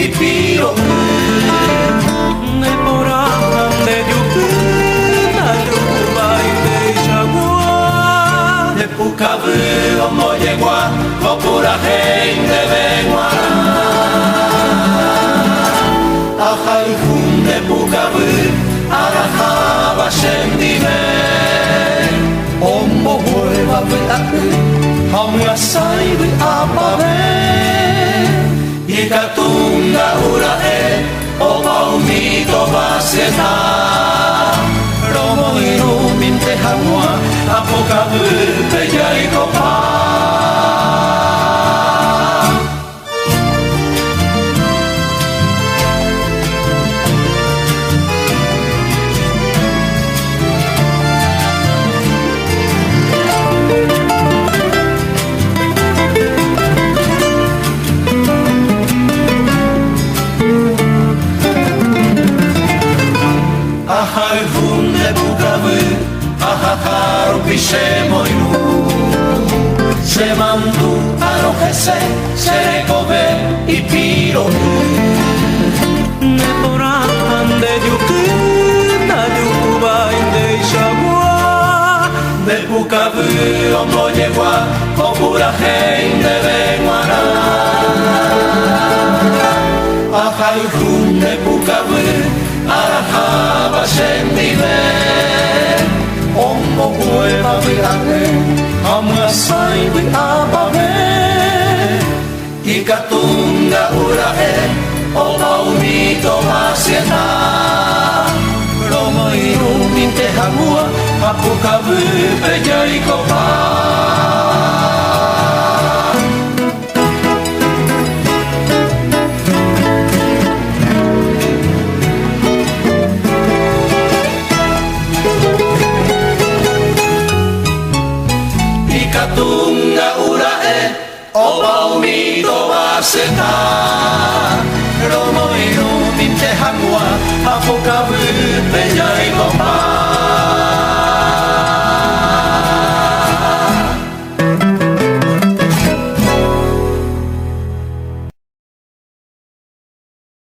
piro Ne porangan de diukina Dubai de Jaguar de pukavu omoyegua Kopura hein de benguara Ahaifun de pukavu Arahaba shendime Ombo hueva vitaku Hamua saibu apave Ikatunga urae Oba umito baseta Romo inumin te hamua Apokavu peya ikopa Ahaifun de pukavu Ahaharu pishemoinu Semantu arojese Serekove y piro Ne porangan de diukina Dubai de Jaguar de pukavu omoyegua Kopura hein de benguara Ahaifun de pukavu Arahaba shendime Ommo hueva virate Hamua saibu apave Ikatunga urae Oba umito masieta Romo inumin te hamua Apukavu peya ikopa Ikatunga urae Oba umito baseta Romo inumin te hamua Apukavu peya ikopa